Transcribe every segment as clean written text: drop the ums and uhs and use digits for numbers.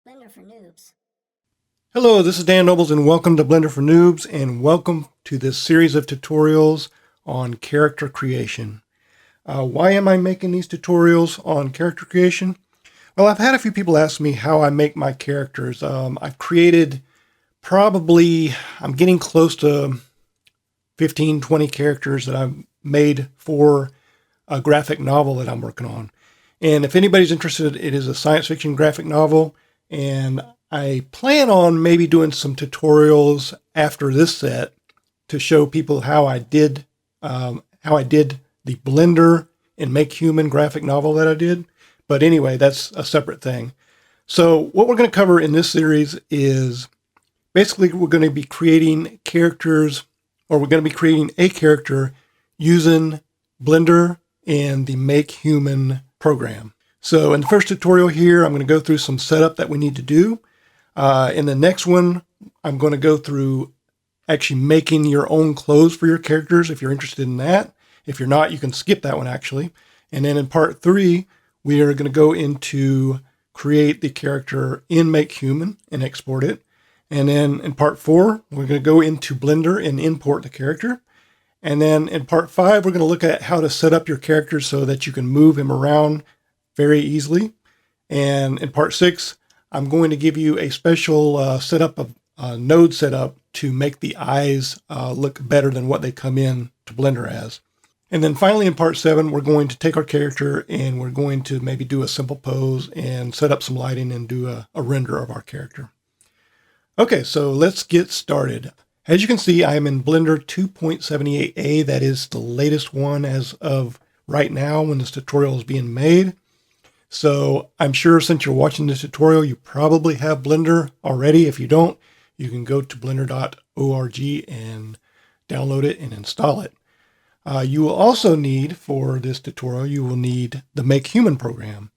Blender for Noobs. Hello, this is Dan Nobles and welcome to Blender for Noobs and welcome to this series of tutorials on character creation. Why am I making these tutorials on character creation? Well, I've had a few people ask me how I make my characters. I've created I'm getting close to 15, 20 characters that I've made for a graphic novel that I'm working on. And if anybody's interested, it is a science fiction graphic novel, and I plan on maybe doing some tutorials after this set to show people how I did the Blender and Make Human graphic novel that I did. But anyway, that's a separate thing. So what we're going to cover in this series is basically we're going to be creating characters, or we're going to be creating a character using Blender and the Make Human program. So in the first tutorial here, I'm going to go through some setup that we need to do. In the next one, I'm going to go through actually making your own clothes for your characters if you're interested in that. If you're not, you can skip that one actually. And then in part 3, we are going to go into create the character in Make Human and export it. And then in part 4, we're going to go into Blender and import the character. And then in part 5, we're going to look at how to set up your character so that you can move him around very easily. And in part 6, I'm going to give you a special setup of node setup to make the eyes look better than what they come in to Blender as. And then finally in part 7, we're going to take our character and we're going to maybe do a simple pose and set up some lighting and do a render of our character. Okay, so let's get started. As you can see, I am in Blender 2.78a. That is the latest one as of right now when this tutorial is being made. So I'm sure since you're watching this tutorial, you probably have Blender already. If you don't, you can go to blender.org and download it and install it. You will also need, for this tutorial, you will need the Make Human program.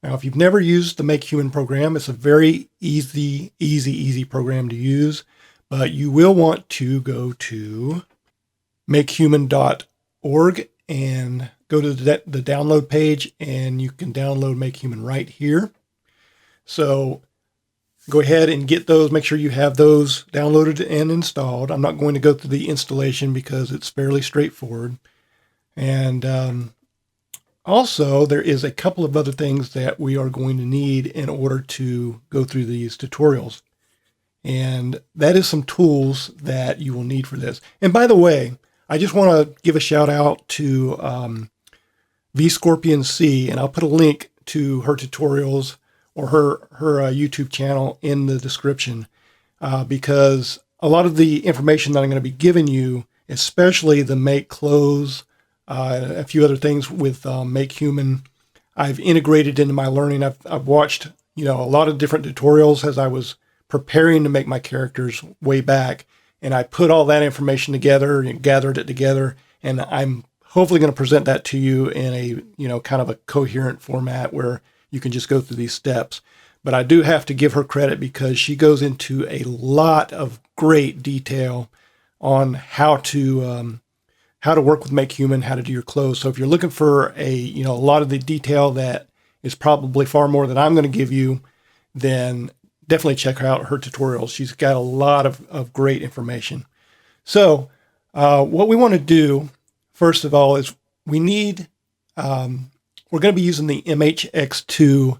Now, if you've never used the Make Human program, it's a very easy program to use, but you will want to go to makehuman.org and go to the download page, and you can download Make Human right here. So go ahead and get those. Make sure you have those downloaded and installed. I'm not going to go through the installation because it's fairly straightforward. And also, there is a couple of other things that we are going to need in order to go through these tutorials. And that is some tools that you will need for this. And by the way, I just want to give a shout out to VScorpionC, and I'll put a link to her tutorials or her YouTube channel in the description because a lot of the information that I'm going to be giving you, especially the make clothes, a few other things with Make Human, I've integrated into my learning. I've watched a lot of different tutorials as I was preparing to make my characters way back, and I put all that information together and gathered it together, and I'm hopefully going to present that to you in a kind of a coherent format where you can just go through these steps. But I do have to give her credit because she goes into a lot of great detail on how to work with Make Human, how to do your clothes. So if you're looking for a lot of the detail that is probably far more than I'm going to give you, then definitely check out her tutorials. She's got a lot of great information. So what we want to do, first of all, is we need, we're going to be using the MHX2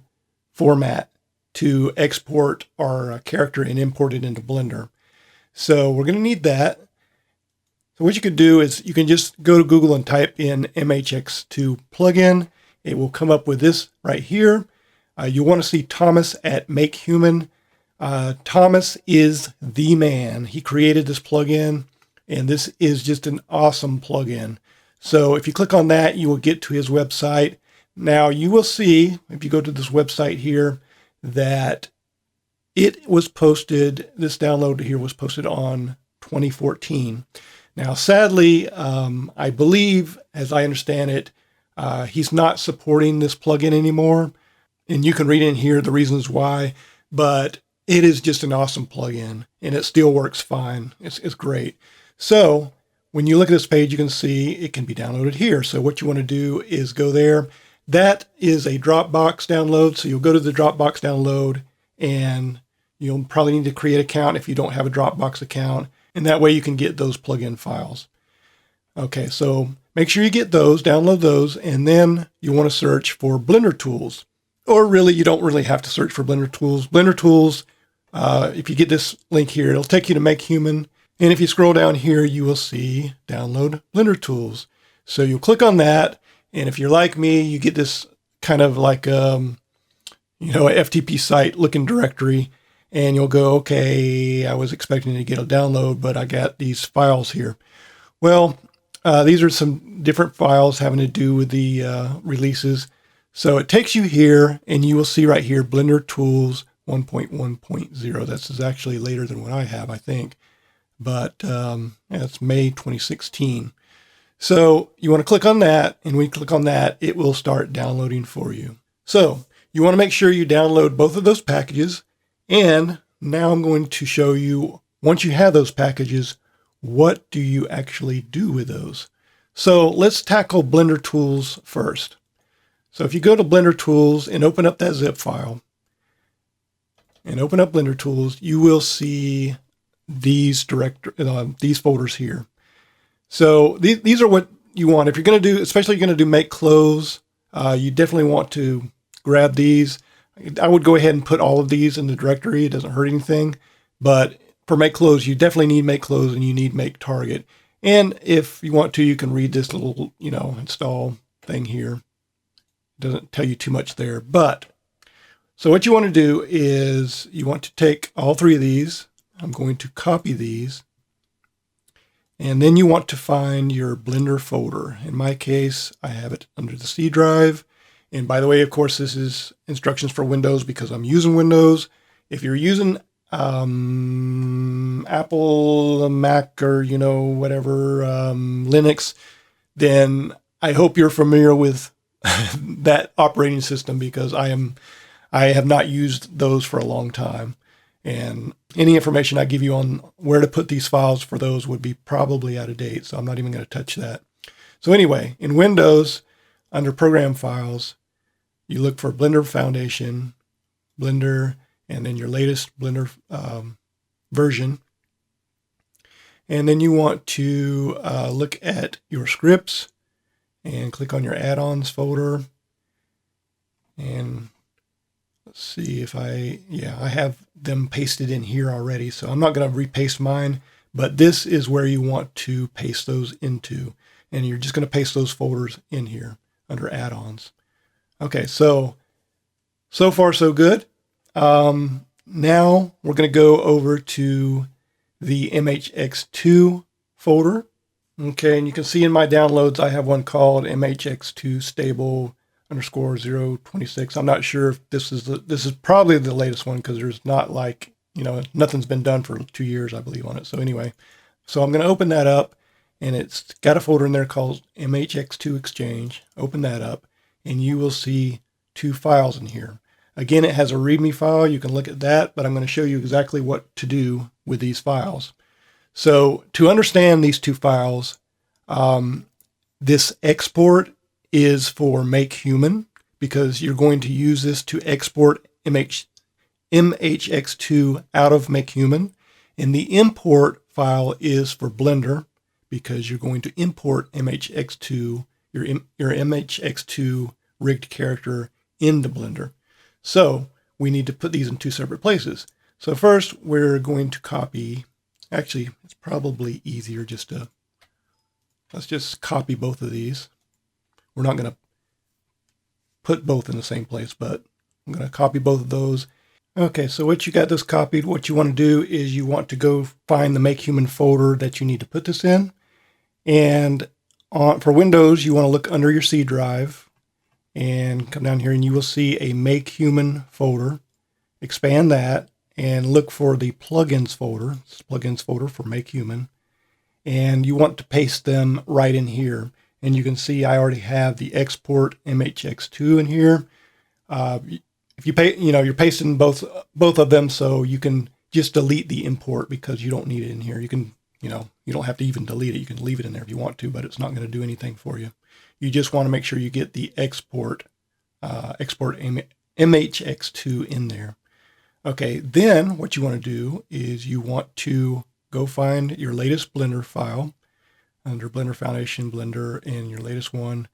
format to export our character and import it into Blender. So we're going to need that. So what you could do is you can just go to Google and type in MHX2 plugin. It will come up with this right here. You want to see Thomas at Make Human. Thomas is the man. He created this plugin, and this is just an awesome plugin. So if you click on that, you will get to his website. Now you will see, if you go to this website here, that it was posted, this download here was posted on 2014. Now, sadly, I believe, as I understand it, he's not supporting this plugin anymore. And you can read in here the reasons why, but it is just an awesome plugin and it still works fine. It's great. So when you look at this page, you can see it can be downloaded here. So what you want to do is go there. That is a Dropbox download. So you'll go to the Dropbox download and you'll probably need to create an account if you don't have a Dropbox account, and that way you can get those plugin files. Okay, so make sure you get those, download those, and then you want to search for Blender Tools. Or really, you don't really have to search for Blender Tools. Blender Tools, if you get this link here, it'll take you to Make Human. And if you scroll down here, you will see Download Blender Tools. So you'll click on that, and if you're like me, you get this kind of like a FTP site looking directory, and you'll go, okay, I was expecting to get a download, but I got these files here. Well, these are some different files having to do with the releases. So it takes you here, and you will see right here, Blender Tools 1.1.0. This is actually later than what I have, I think. But it's May 2016. So you want to click on that, and when you click on that, it will start downloading for you. So you want to make sure you download both of those packages. And now I'm going to show you, once you have those packages, what do you actually do with those? So let's tackle Blender Tools first. So if you go to Blender Tools and open up that zip file and open up Blender Tools, you will see these folders here. So these are what you want. If you're going to do, especially if you're going to do make clothes, you definitely want to grab these. I would go ahead and put all of these in the directory. It doesn't hurt anything. But for make clothes, you definitely need make clothes and you need make target. And if you want to, you can read this little, install thing here. It doesn't tell you too much there. But so what you want to do is you want to take all three of these. I'm going to copy these. And then you want to find your Blender folder. In my case, I have it under the C drive. And by the way, of course, this is instructions for Windows because I'm using Windows. If you're using Apple, Mac, or, whatever, Linux, then I hope you're familiar with that operating system because I have not used those for a long time. And any information I give you on where to put these files for those would be probably out of date. So I'm not even going to touch that. So anyway, in Windows, under Program Files, you look for Blender Foundation, Blender, and then your latest Blender version. And then you want to look at your scripts and click on your Addons folder. And let's see if I have them pasted in here already. So I'm not going to repaste mine, but this is where you want to paste those into. And you're just going to paste those folders in here under Add-ons. Okay, so far so good. Now we're going to go over to the MHX2 folder. Okay, and you can see in my downloads, I have one called MHX2 stable _ 026. I'm not sure if this is probably the latest one because there's not nothing's been done for 2 years, I believe, on it. So anyway, so I'm going to open that up, and it's got a folder in there called MHX2 Exchange. Open that up, and you will see two files in here. Again, it has a README file. You can look at that, but I'm going to show you exactly what to do with these files. So to understand these two files, this export is for Make Human because you're going to use this to export MHX2 out of Make Human. And the import file is for Blender because you're going to import MHX2, your MHX2 rigged character into Blender. So we need to put these in two separate places. So first we're going to copy, actually it's probably easier let's just copy both of these. We're not going to put both in the same place, but I'm going to copy both of those. Okay, so once you got this copied, what you want to do is you want to go find the Make Human folder that you need to put this in. And for Windows, you want to look under your C drive and come down here and you will see a Make Human folder. Expand that and look for the plugins folder. It's the plugins folder for Make Human. And you want to paste them right in here. And you can see I already have the export MHX2 in here. If you you're pasting both of them, so you can just delete the import because you don't need it in here. You can, you don't have to even delete it. You can leave it in there if you want to, but it's not going to do anything for you. You just want to make sure you get the export MHX2 in there. Okay, then what you want to do is you want to go find your latest Blender file under Blender Foundation, Blender, and your latest one.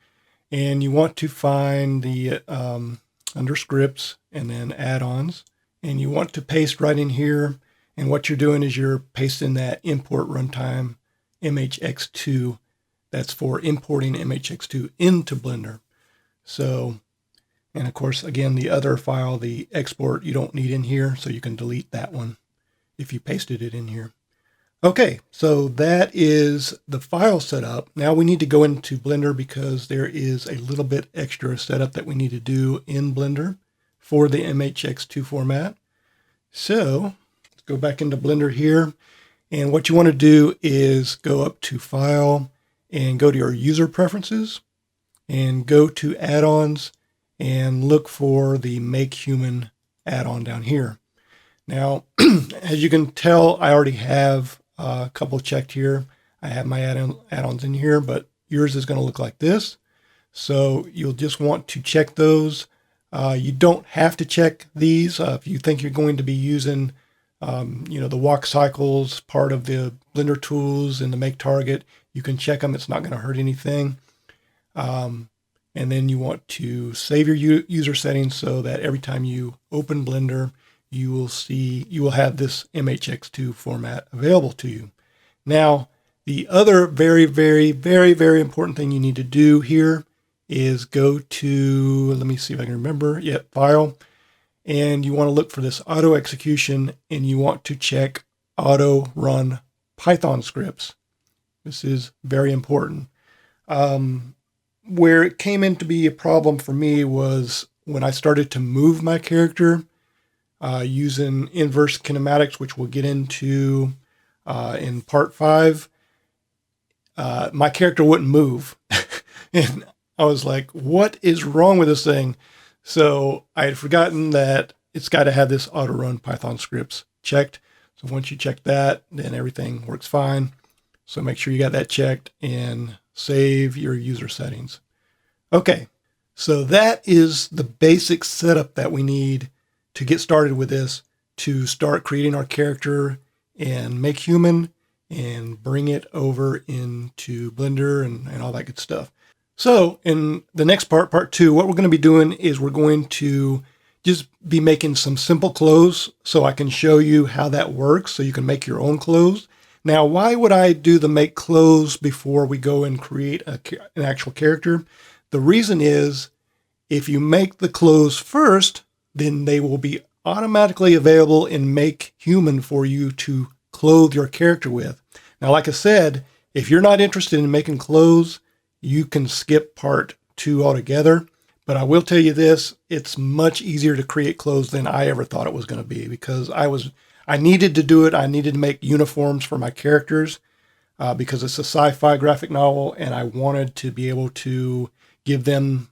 And you want to find the under scripts and then add-ons. And you want to paste right in here. And what you're doing is you're pasting that import runtime MHX2. That's for importing MHX2 into Blender. So, and of course, again, the other file, the export, you don't need in here. So you can delete that one if you pasted it in here. Okay, so that is the file setup. Now we need to go into Blender because there is a little bit extra setup that we need to do in Blender for the MHX2 format. So let's go back into Blender here. And what you want to do is go up to File and go to your user preferences and go to add-ons and look for the Make Human add-on down here. Now, as you can tell, I already have a couple checked here. I have my add-ons in here, but yours is going to look like this. So you'll just want to check those. You don't have to check these. If you think you're going to be using, the walk cycles, part of the Blender tools and the make target, you can check them. It's not going to hurt anything. And then you want to save your user settings so that every time you open Blender, you will have this MHX2 format available to you. Now, the other very, very, very, very important thing you need to do here is go to, let me see if I can remember, File, and you want to look for this auto execution, and you want to check auto run Python scripts. This is very important. Where it came in to be a problem for me was when I started to move my character using inverse kinematics, which we'll get into in part 5. My character wouldn't move. And I was like, what is wrong with this thing? So I had forgotten that it's got to have this auto run Python scripts checked. So once you check that, then everything works fine. So make sure you got that checked and save your user settings. Okay, so that is the basic setup that we need to get started with this, to start creating our character and Make Human and bring it over into Blender and all that good stuff. So in the next part 2, what we're going to be doing is we're going to just be making some simple clothes so I can show you how that works so you can make your own clothes. Now, why would I do the make clothes before we go and create an actual character? The reason is if you make the clothes first, then they will be automatically available in Make Human for you to clothe your character with. Now, like I said, if you're not interested in making clothes, you can skip part 2 altogether. But I will tell you this, it's much easier to create clothes than I ever thought it was going to be, because I needed to do it. I needed to make uniforms for my characters because it's a sci-fi graphic novel, and I wanted to be able to give them,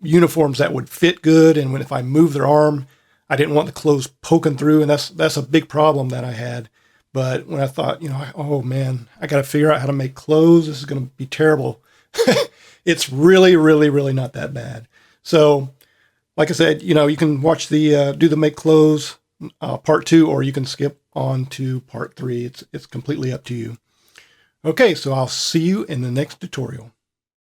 uniforms that would fit good. And if I move their arm, I didn't want the clothes poking through. And that's a big problem that I had. But when I thought, oh man, I got to figure out how to make clothes. This is going to be terrible. It's really, really, really not that bad. So like I said, you can watch the, do the make clothes part 2, or you can skip on to part 3. It's completely up to you. Okay, so I'll see you in the next tutorial.